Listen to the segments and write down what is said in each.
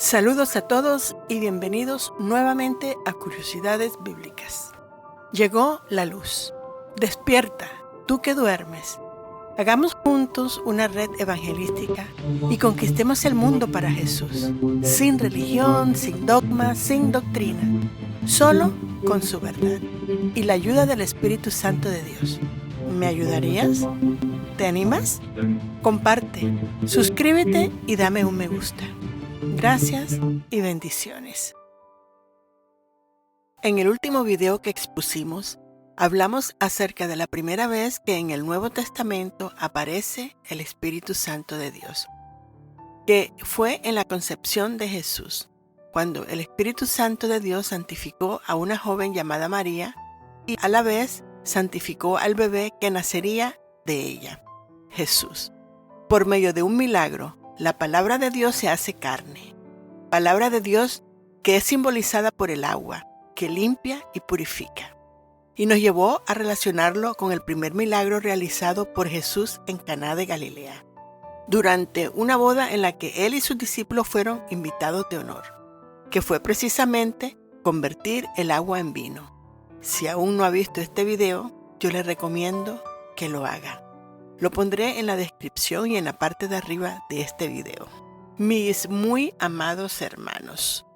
Saludos a todos y bienvenidos nuevamente a Curiosidades Bíblicas. Llegó la luz. Despierta, tú que duermes. Hagamos juntos una red evangelística y conquistemos el mundo para Jesús, sin religión, sin dogma, sin doctrina, solo con su verdad y la ayuda del Espíritu Santo de Dios. ¿Me ayudarías? ¿Te animas? Comparte, suscríbete y dame un me gusta. Gracias y bendiciones. En el último video que expusimos, hablamos acerca de la primera vez que en el Nuevo Testamento aparece el Espíritu Santo de Dios, que fue en la concepción de Jesús, cuando el Espíritu Santo de Dios santificó a una joven llamada María y a la vez santificó al bebé que nacería de ella, Jesús. Por medio de un milagro, la palabra de Dios se hace carne, palabra de Dios que es simbolizada por el agua, que limpia y purifica. Y nos llevó a relacionarlo con el primer milagro realizado por Jesús en Caná de Galilea, durante una boda en la que él y sus discípulos fueron invitados de honor, que fue precisamente convertir el agua en vino. Si aún no ha visto este video, yo le recomiendo que lo haga. Lo pondré en la descripción y en la parte de arriba de este video. Mis muy amados hermanos,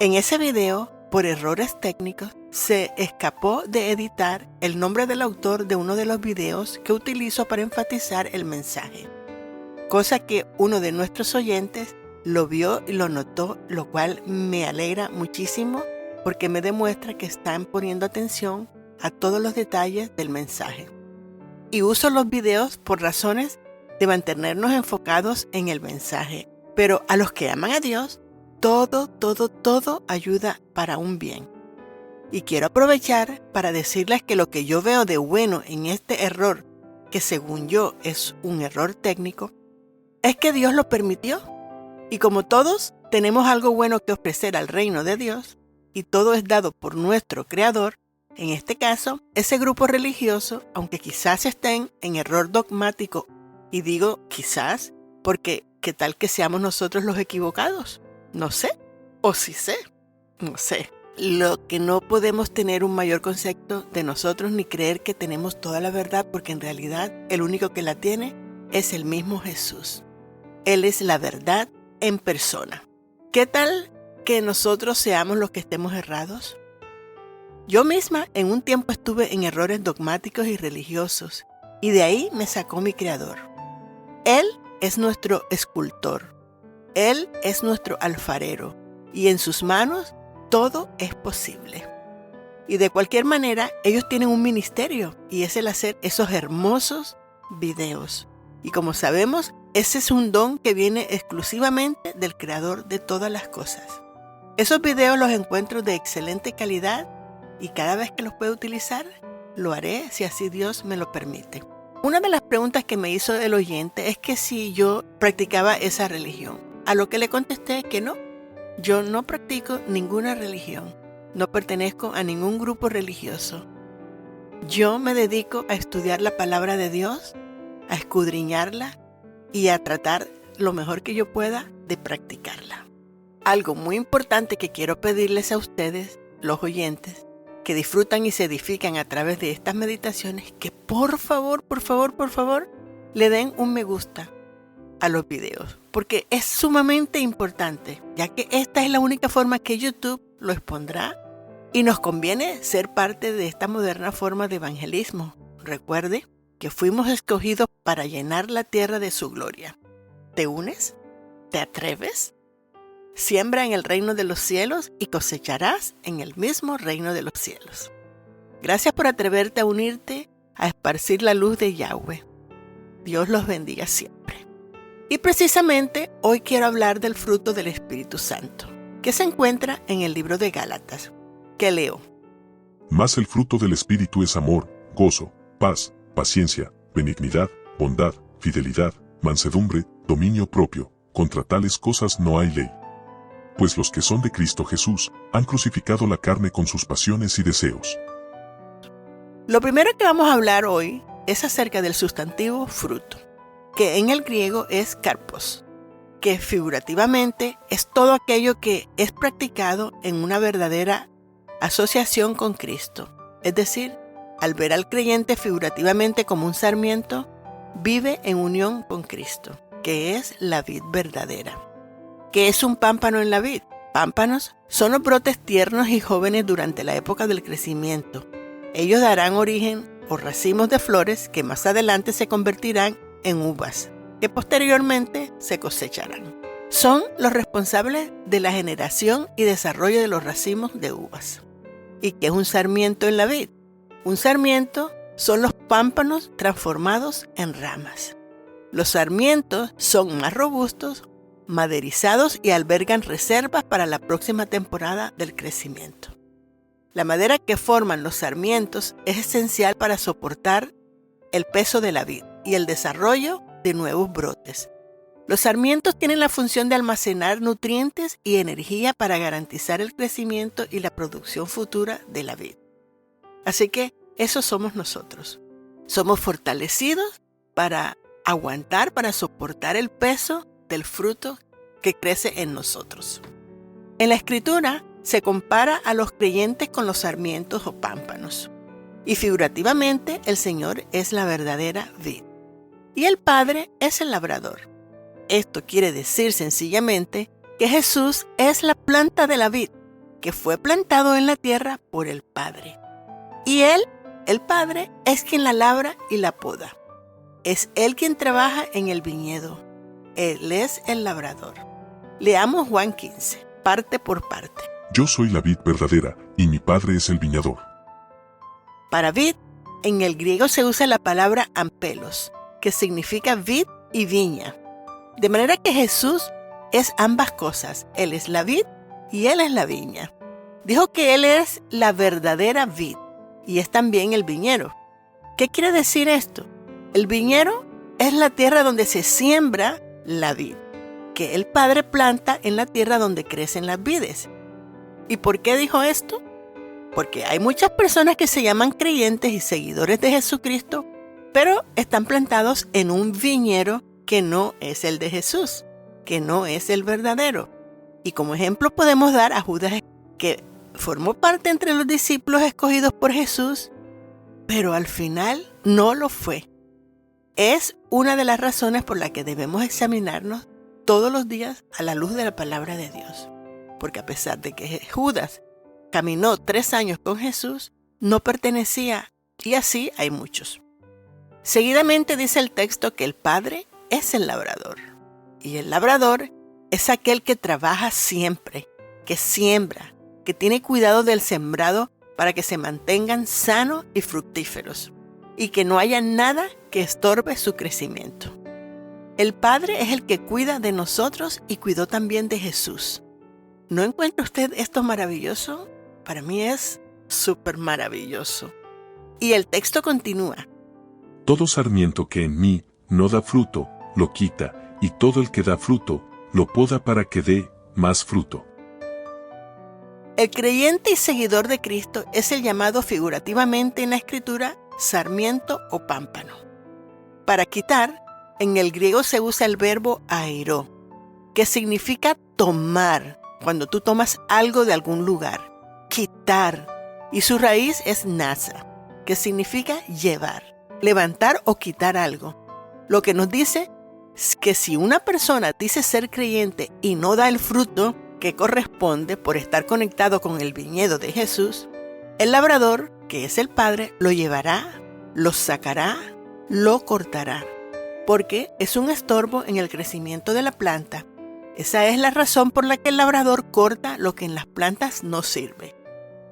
en ese video, por errores técnicos, se escapó de editar el nombre del autor de uno de los videos que utilizo para enfatizar el mensaje. Cosa que uno de nuestros oyentes lo vio y lo notó, lo cual me alegra muchísimo porque me demuestra que están poniendo atención a todos los detalles del mensaje. Y uso los videos por razones de mantenernos enfocados en el mensaje. Pero a los que aman a Dios, todo ayuda para un bien. Y quiero aprovechar para decirles que lo que yo veo de bueno en este error, que según yo es un error técnico, es que Dios lo permitió. Y como todos tenemos algo bueno que ofrecer al reino de Dios, y todo es dado por nuestro Creador, en este caso, ese grupo religioso, aunque quizás estén en error dogmático, y digo quizás, porque ¿qué tal que seamos nosotros los equivocados? No sé, o sí sé, no sé. Lo que no podemos tener un mayor concepto de nosotros ni creer que tenemos toda la verdad, porque en realidad el único que la tiene es el mismo Jesús. Él es la verdad en persona. ¿Qué tal que nosotros seamos los que estemos errados? Yo misma en un tiempo estuve en errores dogmáticos y religiosos, y de ahí me sacó mi Creador. Él es nuestro escultor, Él es nuestro alfarero, y en sus manos todo es posible. Y de cualquier manera, ellos tienen un ministerio, y es el hacer esos hermosos videos. Y como sabemos, ese es un don que viene exclusivamente del Creador de todas las cosas. Esos videos los encuentro de excelente calidad, y cada vez que los pueda utilizar, lo haré si así Dios me lo permite. Una de las preguntas que me hizo el oyente es que si yo practicaba esa religión, a lo que le contesté que no. Yo no practico ninguna religión, no pertenezco a ningún grupo religioso. Yo me dedico a estudiar la palabra de Dios, a escudriñarla y a tratar lo mejor que yo pueda de practicarla. Algo muy importante que quiero pedirles a ustedes, los oyentes, que disfrutan y se edifican a través de estas meditaciones, que por favor, le den un me gusta a los videos, porque es sumamente importante, ya que esta es la única forma que YouTube lo expondrá y nos conviene ser parte de esta moderna forma de evangelismo. Recuerde que fuimos escogidos para llenar la tierra de su gloria. ¿Te unes? ¿Te atreves? Siembra en el reino de los cielos y cosecharás en el mismo reino de los cielos. Gracias por atreverte a unirte a esparcir la luz de Yahweh. Dios los bendiga siempre. Y precisamente hoy quiero hablar del fruto del Espíritu Santo, que se encuentra en el libro de Gálatas, que leo. Mas el fruto del Espíritu es amor, gozo, paz, paciencia, benignidad, bondad, fidelidad, mansedumbre, dominio propio. Contra tales cosas no hay ley. Pues los que son de Cristo Jesús han crucificado la carne con sus pasiones y deseos. Lo primero que vamos a hablar hoy es acerca del sustantivo fruto, que en el griego es karpos, que figurativamente es todo aquello que es practicado en una verdadera asociación con Cristo. Es decir, al ver al creyente figurativamente como un sarmiento, vive en unión con Cristo, que es la vid verdadera. ¿Qué es un pámpano en la vid? Pámpanos son los brotes tiernos y jóvenes durante la época del crecimiento. Ellos darán origen o racimos de flores que más adelante se convertirán en uvas, que posteriormente se cosecharán. Son los responsables de la generación y desarrollo de los racimos de uvas. ¿Y qué es un sarmiento en la vid? Un sarmiento son los pámpanos transformados en ramas. Los sarmientos son más robustos, maderizados y albergan reservas para la próxima temporada del crecimiento. La madera que forman los sarmientos es esencial para soportar el peso de la vid y el desarrollo de nuevos brotes. Los sarmientos tienen la función de almacenar nutrientes y energía para garantizar el crecimiento y la producción futura de la vid. Así que eso somos nosotros. Somos fortalecidos para aguantar, para soportar el peso del fruto que crece en nosotros. En la Escritura se compara a los creyentes con los sarmientos o pámpanos. Y figurativamente el Señor es la verdadera vid. Y el Padre es el labrador. Esto quiere decir sencillamente que Jesús es la planta de la vid, que fue plantado en la tierra por el Padre. Y Él, el Padre, es quien la labra y la poda. Es Él quien trabaja en el viñedo. Él es el labrador. Leamos Juan 15, parte por parte. Yo soy la vid verdadera, y mi Padre es el viñador. Para vid, en el griego se usa la palabra ampelos, que significa vid y viña. De manera que Jesús es ambas cosas. Él es la vid y Él es la viña. Dijo que Él es la verdadera vid y es también el viñero. ¿Qué quiere decir esto? El viñero es la tierra donde se siembra la vid, que el Padre planta en la tierra donde crecen las vides. ¿Y por qué dijo esto? Porque hay muchas personas que se llaman creyentes y seguidores de Jesucristo, pero están plantados en un viñero que no es el de Jesús, que no es el verdadero. Y como ejemplo podemos dar a Judas, que formó parte entre los discípulos escogidos por Jesús, pero al final no lo fue. Es una de las razones por las que debemos examinarnos todos los días a la luz de la palabra de Dios. Porque a pesar de que Judas caminó 3 años con Jesús, no pertenecía, y así hay muchos. Seguidamente dice el texto que el Padre es el labrador. Y el labrador es aquel que trabaja siempre, que siembra, que tiene cuidado del sembrado para que se mantengan sanos y fructíferos, y que no haya nada que estorbe su crecimiento. El Padre es el que cuida de nosotros y cuidó también de Jesús. ¿No encuentra usted esto maravilloso? Para mí es súper maravilloso. Y el texto continúa. Todo sarmiento que en mí no da fruto, lo quita, y todo el que da fruto, lo poda para que dé más fruto. El creyente y seguidor de Cristo es el llamado figurativamente en la Escritura sarmiento o pámpano. Para quitar, en el griego se usa el verbo airó, que significa tomar, cuando tú tomas algo de algún lugar, quitar, y su raíz es nasa, que significa llevar, levantar o quitar algo. Lo que nos dice es que si una persona dice ser creyente y no da el fruto que corresponde por estar conectado con el viñedo de Jesús, el labrador, que es el Padre, lo llevará, lo sacará, lo cortará, porque es un estorbo en el crecimiento de la planta. Esa es la razón por la que el labrador corta lo que en las plantas no sirve.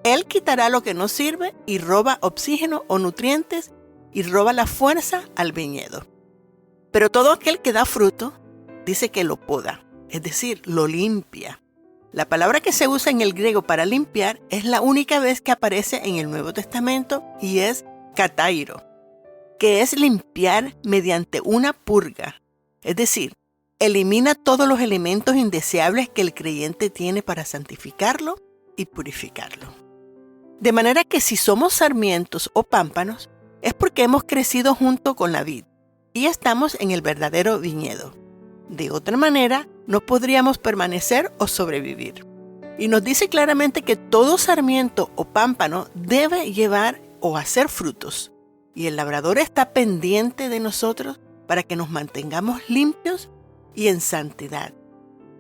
Él quitará lo que no sirve y roba oxígeno o nutrientes y roba la fuerza al viñedo. Pero todo aquel que da fruto, dice que lo poda, es decir, lo limpia. La palabra que se usa en el griego para limpiar es la única vez que aparece en el Nuevo Testamento y es katairo, que es limpiar mediante una purga, es decir, elimina todos los elementos indeseables que el creyente tiene para santificarlo y purificarlo. De manera que si somos sarmientos o pámpanos, es porque hemos crecido junto con la vid y estamos en el verdadero viñedo. De otra manera, no podríamos permanecer o sobrevivir. Y nos dice claramente que todo sarmiento o pámpano debe llevar o hacer frutos. Y el labrador está pendiente de nosotros para que nos mantengamos limpios y en santidad.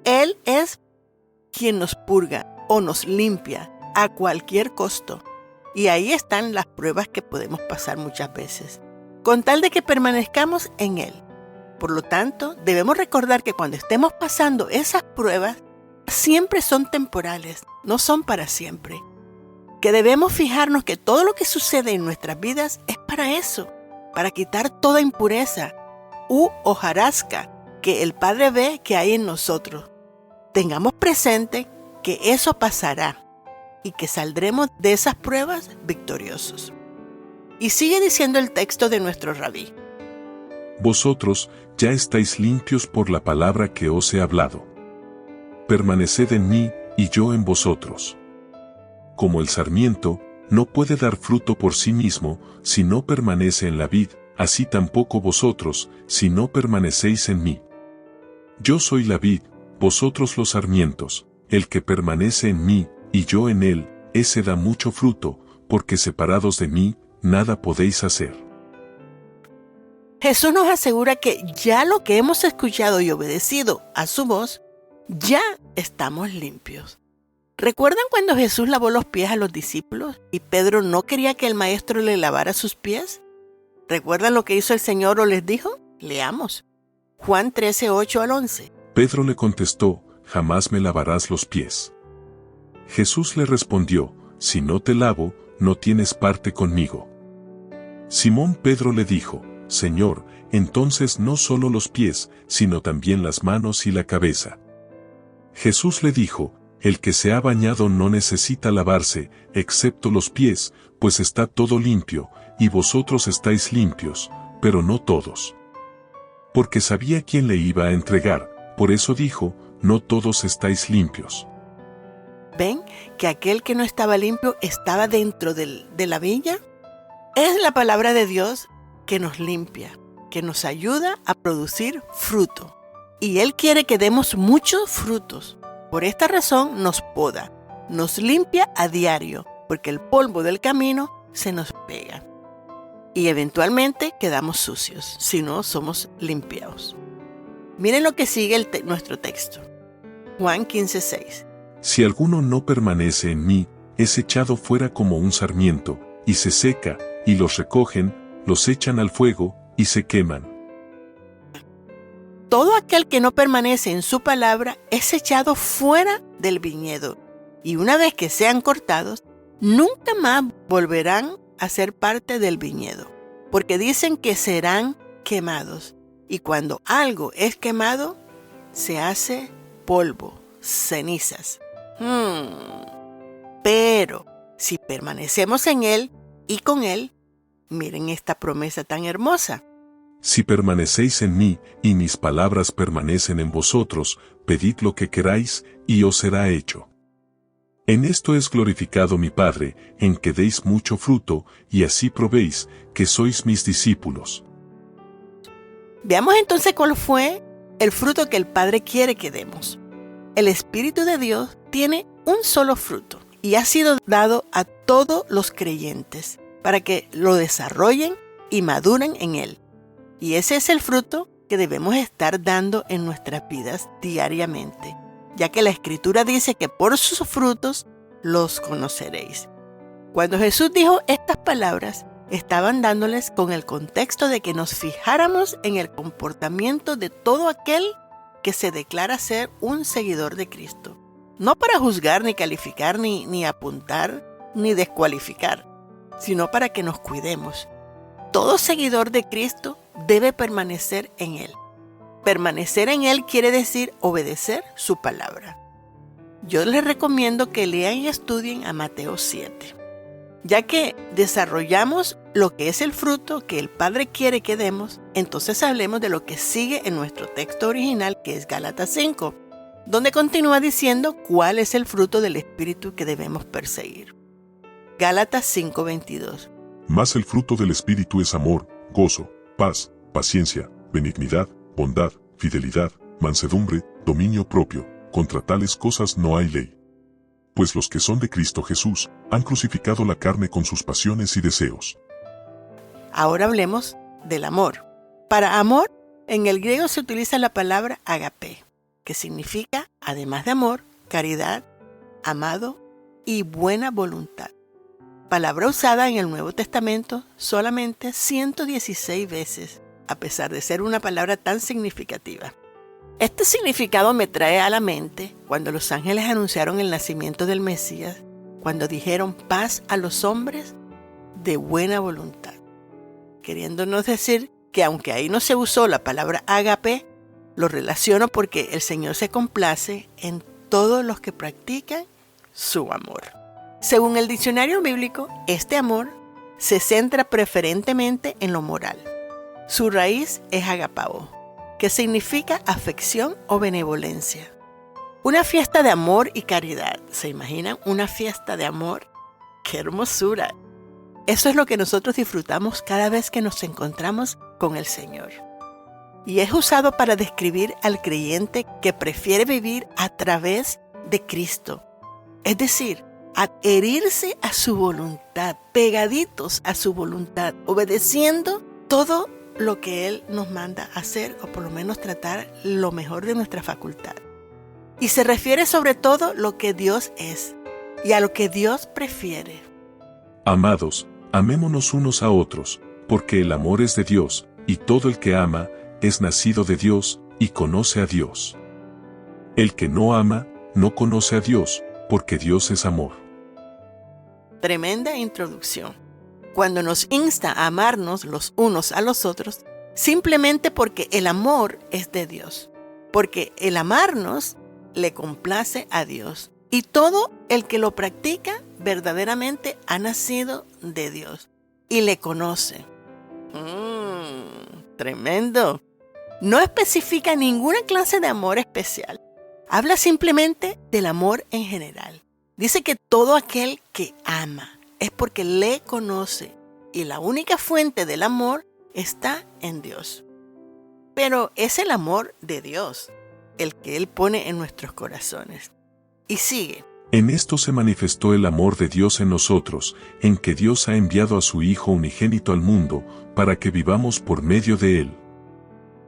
Él es quien nos purga o nos limpia a cualquier costo. Y ahí están las pruebas que podemos pasar muchas veces, con tal de que permanezcamos en Él. Por lo tanto, debemos recordar que cuando estemos pasando esas pruebas, siempre son temporales, no son para siempre. Que debemos fijarnos que todo lo que sucede en nuestras vidas es para eso, para quitar toda impureza u hojarasca que el Padre ve que hay en nosotros. Tengamos presente que eso pasará y que saldremos de esas pruebas victoriosos. Y sigue diciendo el texto de nuestro rabí. Vosotros ya estáis limpios por la palabra que os he hablado. Permaneced en mí y yo en vosotros. Como el sarmiento no puede dar fruto por sí mismo si no permanece en la vid, así tampoco vosotros si no permanecéis en mí. Yo soy la vid, vosotros los sarmientos. El que permanece en mí y yo en él, ese da mucho fruto, porque separados de mí, nada podéis hacer. Jesús nos asegura que ya lo que hemos escuchado y obedecido a su voz, ya estamos limpios. ¿Recuerdan cuando Jesús lavó los pies a los discípulos y Pedro no quería que el maestro le lavara sus pies? ¿Recuerdan lo que hizo el Señor o les dijo? Leamos. Juan 13, 8 al 11. Pedro le contestó, jamás me lavarás los pies. Jesús le respondió, si no te lavo, no tienes parte conmigo. Simón Pedro le dijo, Señor, entonces no solo los pies, sino también las manos y la cabeza. Jesús le dijo, el que se ha bañado no necesita lavarse, excepto los pies, pues está todo limpio, y vosotros estáis limpios, pero no todos. Porque sabía quién le iba a entregar, por eso dijo, no todos estáis limpios. ¿Ven que aquel que no estaba limpio estaba dentro de la viña? Es la palabra de Dios que nos limpia, que nos ayuda a producir fruto. Y Él quiere que demos muchos frutos. Por esta razón nos poda, nos limpia a diario, porque el polvo del camino se nos pega. Y eventualmente quedamos sucios, si no somos limpiados. Miren lo que sigue nuestro texto. Juan 15:6. Si alguno no permanece en mí, es echado fuera como un sarmiento, y se seca, y los recogen, los echan al fuego, y se queman. Todo aquel que no permanece en su palabra es echado fuera del viñedo, y una vez que sean cortados, nunca más volverán a ser parte del viñedo, porque dicen que serán quemados, y cuando algo es quemado, se hace polvo, cenizas. Pero si permanecemos en Él y con Él, miren esta promesa tan hermosa. Si permanecéis en mí, y mis palabras permanecen en vosotros, pedid lo que queráis, y os será hecho. En esto es glorificado mi Padre, en que deis mucho fruto, y así probéis que sois mis discípulos. Veamos entonces cuál fue el fruto que el Padre quiere que demos. El Espíritu de Dios tiene un solo fruto, y ha sido dado a todos los creyentes, para que lo desarrollen y maduren en Él. Y ese es el fruto que debemos estar dando en nuestras vidas diariamente, ya que la Escritura dice que por sus frutos los conoceréis. Cuando Jesús dijo estas palabras, estaban dándoles con el contexto de que nos fijáramos en el comportamiento de todo aquel que se declara ser un seguidor de Cristo. No para juzgar, ni calificar, ni apuntar, ni descualificar, sino para que nos cuidemos. Todo seguidor de Cristo debe permanecer en Él. Permanecer en Él quiere decir obedecer su palabra. Yo les recomiendo que lean y estudien a Mateo 7, ya que desarrollamos lo que es el fruto que el Padre quiere que demos. Entonces hablemos de lo que sigue en nuestro texto original, que es Gálatas 5, donde continúa diciendo cuál es el fruto del Espíritu que debemos perseguir. Gálatas 5:22. Mas el fruto del Espíritu es amor, gozo, paz, paciencia, benignidad, bondad, fidelidad, mansedumbre, dominio propio. Contra tales cosas no hay ley. Pues los que son de Cristo Jesús han crucificado la carne con sus pasiones y deseos. Ahora hablemos del amor. Para amor, en el griego se utiliza la palabra agape, que significa, además de amor, caridad, amado y buena voluntad. Palabra usada en el Nuevo Testamento solamente 116 veces, a pesar de ser una palabra tan significativa. Este significado me trae a la mente cuando los ángeles anunciaron el nacimiento del Mesías, cuando dijeron paz a los hombres de buena voluntad. Queriéndonos decir que aunque ahí no se usó la palabra ágape, lo relaciono porque el Señor se complace en todos los que practican su amor. Según el diccionario bíblico, este amor se centra preferentemente en lo moral. Su raíz es agapao, que significa afección o benevolencia. Una fiesta de amor y caridad. ¿Se imaginan una fiesta de amor? ¡Qué hermosura! Eso es lo que nosotros disfrutamos cada vez que nos encontramos con el Señor. Y es usado para describir al creyente que prefiere vivir a través de Cristo. Es decir, adherirse a su voluntad, pegaditos a su voluntad, obedeciendo todo lo que Él nos manda hacer, o por lo menos tratar lo mejor de nuestra facultad. Y se refiere sobre todo lo que Dios es y a lo que Dios prefiere. Amados, amémonos unos a otros, porque el amor es de Dios, y todo el que ama es nacido de Dios y conoce a Dios. El que no ama no conoce a Dios, porque Dios es amor. Tremenda introducción. Cuando nos insta a amarnos los unos a los otros, simplemente porque el amor es de Dios. Porque el amarnos le complace a Dios. Y todo el que lo practica verdaderamente ha nacido de Dios y le conoce. Tremendo. No especifica ninguna clase de amor especial. Habla simplemente del amor en general. Dice que todo aquel que ama es porque le conoce y la única fuente del amor está en Dios. Pero es el amor de Dios el que Él pone en nuestros corazones. Y sigue. En esto se manifestó el amor de Dios en nosotros, en que Dios ha enviado a su Hijo unigénito al mundo, para que vivamos por medio de Él.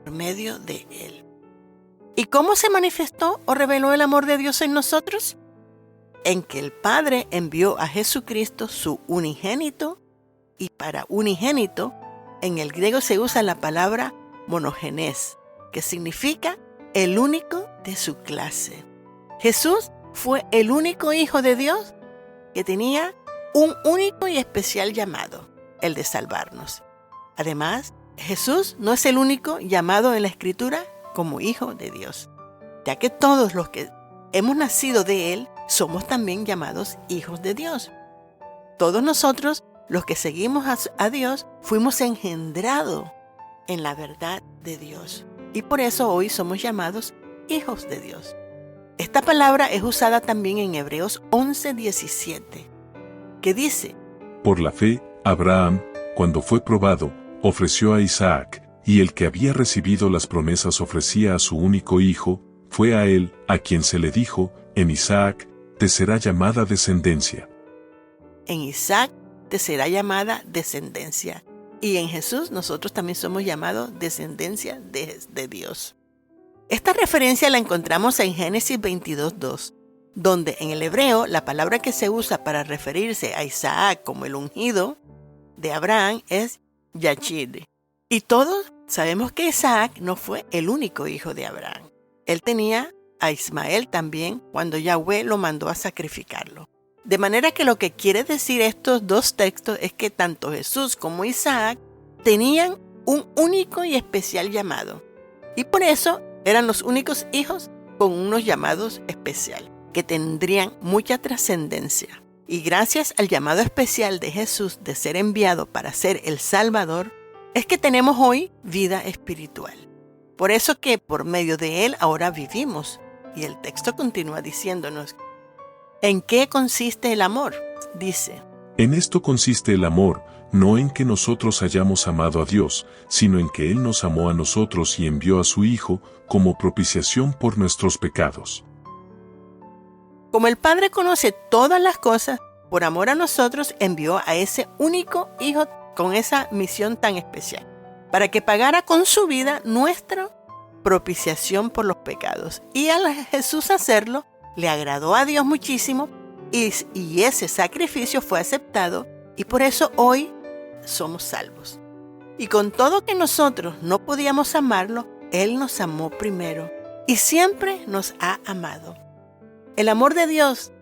Por medio de Él. ¿Y cómo se manifestó o reveló el amor de Dios en nosotros? En que el Padre envió a Jesucristo su unigénito, y para unigénito, en el griego se usa la palabra monogenes, que significa el único de su clase. Jesús fue el único Hijo de Dios que tenía un único y especial llamado, el de salvarnos. Además, Jesús no es el único llamado en la Escritura como Hijo de Dios, ya que todos los que hemos nacido de Él somos también llamados hijos de Dios. Todos nosotros, los que seguimos a Dios, fuimos engendrados en la verdad de Dios. Y por eso hoy somos llamados hijos de Dios. Esta palabra es usada también en Hebreos 11:17, que dice: Por la fe, Abraham, cuando fue probado, ofreció a Isaac, y el que había recibido las promesas ofrecía a su único hijo, fue a él, a quien se le dijo, en Isaac, te será llamada descendencia. En Isaac te será llamada descendencia. Y en Jesús nosotros también somos llamados descendencia de Dios. Esta referencia la encontramos en Génesis 22:2, donde en el hebreo la palabra que se usa para referirse a Isaac como el ungido de Abraham es Yachid. Y todos sabemos que Isaac no fue el único hijo de Abraham. Él tenía a Ismael también cuando Yahweh lo mandó a sacrificarlo. De manera que lo que quiere decir estos dos textos es que tanto Jesús como Isaac tenían un único y especial llamado. Y por eso eran los únicos hijos con unos llamados especiales, que tendrían mucha trascendencia. Y gracias al llamado especial de Jesús de ser enviado para ser el Salvador, es que tenemos hoy vida espiritual. Por eso que por medio de Él ahora vivimos. Y el texto continúa diciéndonos, ¿en qué consiste el amor? Dice, En esto consiste el amor, no en que nosotros hayamos amado a Dios, sino en que Él nos amó a nosotros y envió a su Hijo como propiciación por nuestros pecados. Como el Padre conoce todas las cosas, por amor a nosotros envió a ese único Hijo con esa misión tan especial, para que pagara con su vida nuestra propiciación por los pecados. Y al Jesús hacerlo, le agradó a Dios muchísimo y ese sacrificio fue aceptado y por eso hoy somos salvos. Y con todo que nosotros no podíamos amarlo, Él nos amó primero y siempre nos ha amado. El amor de Dios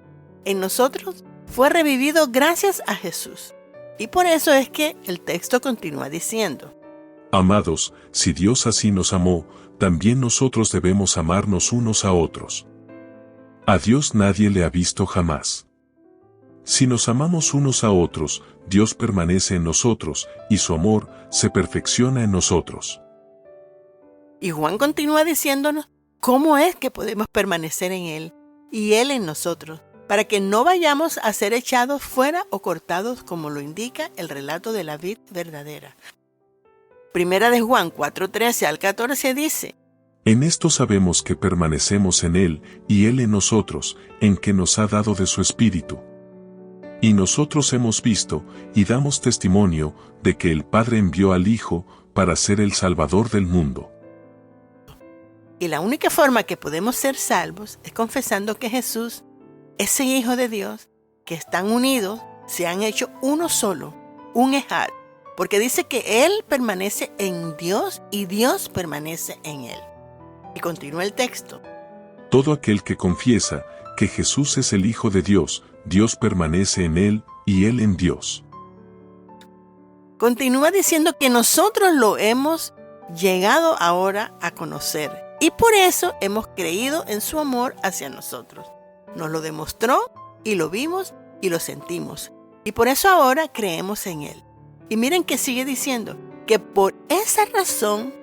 en nosotros fue revivido gracias a Jesús. Y por eso es que el texto continúa diciendo: Amados, si Dios así nos amó, también nosotros debemos amarnos unos a otros. A Dios nadie le ha visto jamás. Si nos amamos unos a otros, Dios permanece en nosotros, y su amor se perfecciona en nosotros. Y Juan continúa diciéndonos cómo es que podemos permanecer en Él, y Él en nosotros, para que no vayamos a ser echados fuera o cortados como lo indica el relato de la vid verdadera. Primera de Juan 4:13 al 14 dice: En esto sabemos que permanecemos en Él, y Él en nosotros, en que nos ha dado de su Espíritu. Y nosotros hemos visto, y damos testimonio, de que el Padre envió al Hijo, para ser el Salvador del mundo. Y la única forma que podemos ser salvos es confesando que Jesús, ese Hijo de Dios, que están unidos, se han hecho uno solo, un ejad, porque dice que Él permanece en Dios y Dios permanece en Él. Y continúa el texto: Todo aquel que confiesa que Jesús es el Hijo de Dios, Dios permanece en Él y Él en Dios. Continúa diciendo que nosotros lo hemos llegado ahora a conocer y por eso hemos creído en su amor hacia nosotros. Nos lo demostró y lo vimos y lo sentimos. Y por eso ahora creemos en Él. Y miren que sigue diciendo que por esa razón,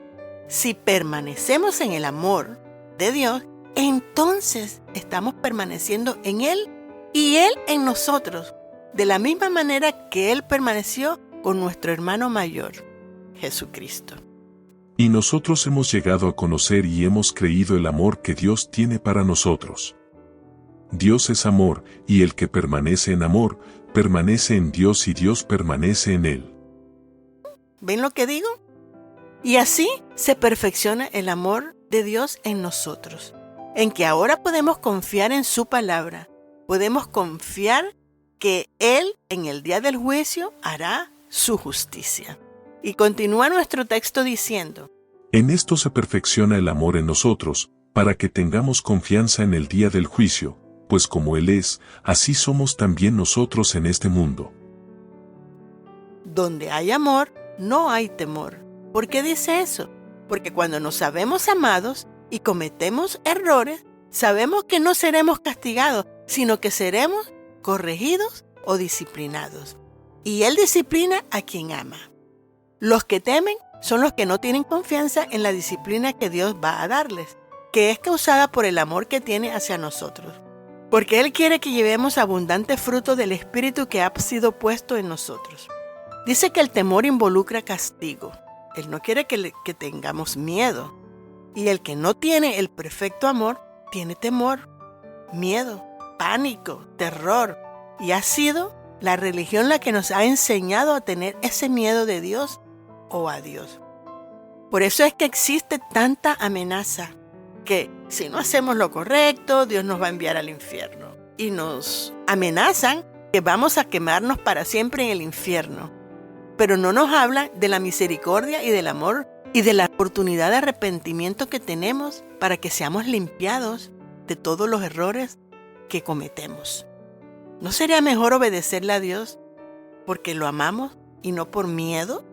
si permanecemos en el amor de Dios, entonces estamos permaneciendo en Él y Él en nosotros, de la misma manera que Él permaneció con nuestro hermano mayor, Jesucristo. Y nosotros hemos llegado a conocer y hemos creído el amor que Dios tiene para nosotros. Dios es amor, y el que permanece en amor, permanece en Dios y Dios permanece en él. ¿Ven lo que digo? Y así se perfecciona el amor de Dios en nosotros, en que ahora podemos confiar en su palabra, podemos confiar que Él en el día del juicio hará su justicia. Y continúa nuestro texto diciendo: En esto se perfecciona el amor en nosotros, para que tengamos confianza en el día del juicio, pues como Él es, así somos también nosotros en este mundo. Donde hay amor, no hay temor. ¿Por qué dice eso? Porque cuando nos sabemos amados y cometemos errores, sabemos que no seremos castigados, sino que seremos corregidos o disciplinados. Y Él disciplina a quien ama. Los que temen son los que no tienen confianza en la disciplina que Dios va a darles, que es causada por el amor que tiene hacia nosotros. Porque Él quiere que llevemos abundante fruto del Espíritu que ha sido puesto en nosotros. Dice que el temor involucra castigo. Él no quiere que tengamos miedo. Y el que no tiene el perfecto amor, tiene temor, miedo, pánico, terror. Y ha sido la religión la que nos ha enseñado a tener ese miedo de Dios o a Dios. Por eso es que existe tanta amenaza, que si no hacemos lo correcto, Dios nos va a enviar al infierno. Y nos amenazan que vamos a quemarnos para siempre en el infierno. Pero no nos habla de la misericordia y del amor y de la oportunidad de arrepentimiento que tenemos para que seamos limpiados de todos los errores que cometemos. ¿No sería mejor obedecerle a Dios porque lo amamos y no por miedo?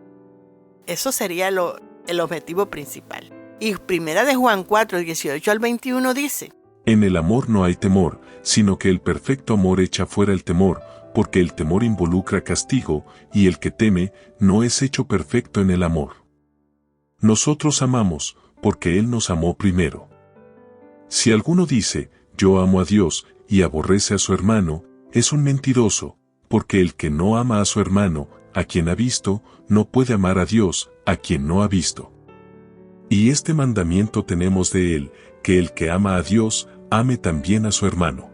Eso sería el objetivo principal. Y Primera de Juan 4, 18 al 21 dice: En el amor no hay temor, sino que el perfecto amor echa fuera el temor, porque el temor involucra castigo, y el que teme no es hecho perfecto en el amor. Nosotros amamos, porque Él nos amó primero. Si alguno dice, yo amo a Dios, y aborrece a su hermano, es un mentiroso, porque el que no ama a su hermano, a quien ha visto, no puede amar a Dios, a quien no ha visto. Y este mandamiento tenemos de él, que el que ama a Dios, ame también a su hermano.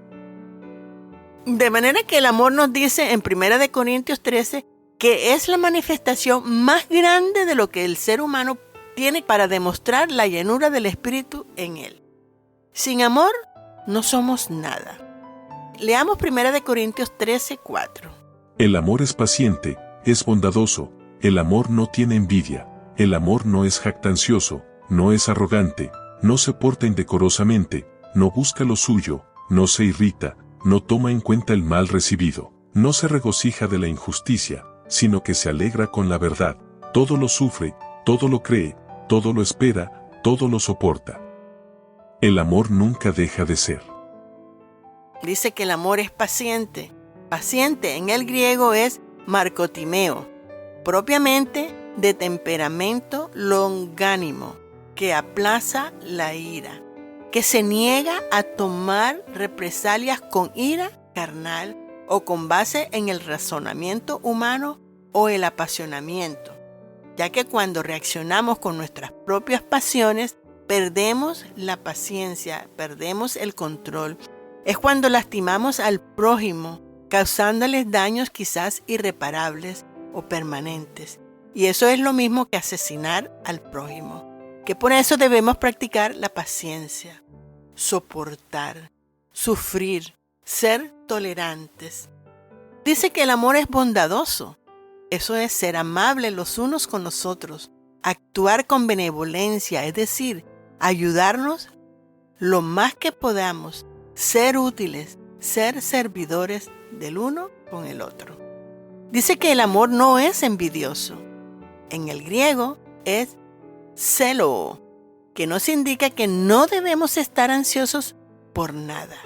De manera que el amor nos dice en 1 Corintios 13 que es la manifestación más grande de lo que el ser humano tiene para demostrar la llenura del Espíritu en él. Sin amor no somos nada. Leamos 1 Corintios 13, 4. El amor es paciente, es bondadoso, el amor no tiene envidia, el amor no es jactancioso, no es arrogante, no se porta indecorosamente, no busca lo suyo, no se irrita, no toma en cuenta el mal recibido, no se regocija de la injusticia, sino que se alegra con la verdad, todo lo sufre, todo lo cree, todo lo espera, todo lo soporta. El amor nunca deja de ser. Dice que el amor es paciente. Paciente en el griego es marcotimeo, propiamente de temperamento longánimo, que aplaza la ira, que se niega a tomar represalias con ira carnal o con base en el razonamiento humano o el apasionamiento, ya que cuando reaccionamos con nuestras propias pasiones, perdemos la paciencia, perdemos el control. Es cuando lastimamos al prójimo, causándoles daños quizás irreparables o permanentes. Y eso es lo mismo que asesinar al prójimo. Que por eso debemos practicar la paciencia, soportar, sufrir, ser tolerantes. Dice que el amor es bondadoso. Eso es ser amables los unos con los otros, actuar con benevolencia, es decir, ayudarnos lo más que podamos, ser útiles, ser servidores del uno con el otro. Dice que el amor no es envidioso. En el griego es celo, que nos indica que no debemos estar ansiosos por nada.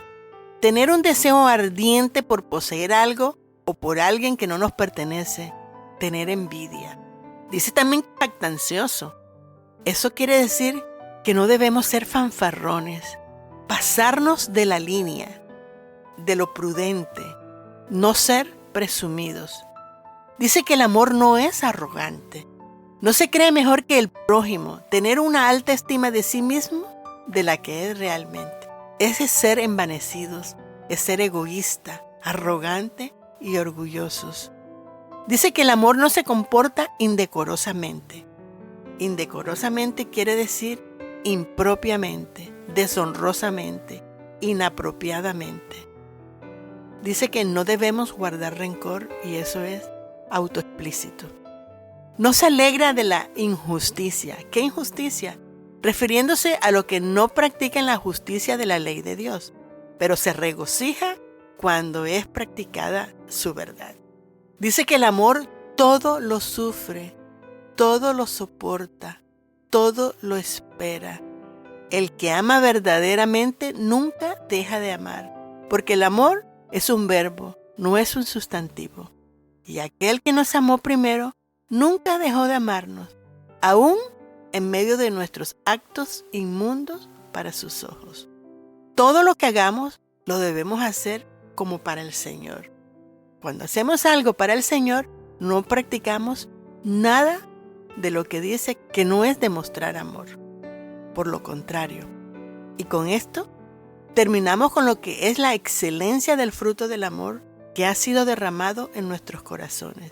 Tener un deseo ardiente por poseer algo o por alguien que no nos pertenece. Tener envidia. Dice también jactancioso. Eso quiere decir que no debemos ser fanfarrones, pasarnos de la línea, de lo prudente, no ser presumidos. Dice que el amor no es arrogante. No se cree mejor que el prójimo, tener una alta estima de sí mismo de la que es realmente. Ese es ser envanecidos, es ser egoísta, arrogante y orgullosos. Dice que el amor no se comporta indecorosamente. Indecorosamente quiere decir impropiamente, deshonrosamente, inapropiadamente. Dice que no debemos guardar rencor y eso es autoexplícito. No se alegra de la injusticia. ¿Qué injusticia? Refiriéndose a lo que no practica en la justicia de la ley de Dios, pero se regocija cuando es practicada su verdad. Dice que el amor todo lo sufre, todo lo soporta, todo lo espera. El que ama verdaderamente nunca deja de amar, porque el amor es un verbo, no es un sustantivo. Y aquel que nos amó primero nunca dejó de amarnos, aún en medio de nuestros actos inmundos para sus ojos. Todo lo que hagamos lo debemos hacer como para el Señor. Cuando hacemos algo para el Señor, no practicamos nada de lo que dice que no es demostrar amor. Por lo contrario. Y con esto terminamos con lo que es la excelencia del fruto del amor que ha sido derramado en nuestros corazones.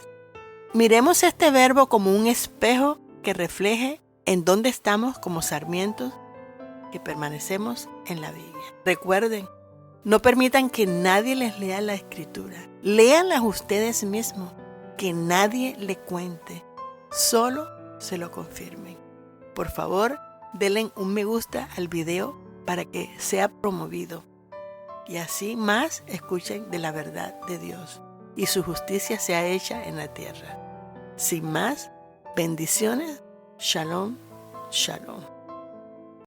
Miremos este verbo como un espejo que refleje en dónde estamos como sarmientos que permanecemos en la viña. Recuerden, no permitan que nadie les lea la Escritura. Léanlas ustedes mismos, que nadie le cuente, solo se lo confirmen. Por favor, denle un me gusta al video para que sea promovido y así más escuchen de la verdad de Dios y su justicia sea hecha en la tierra. Sin más, bendiciones. Shalom, shalom.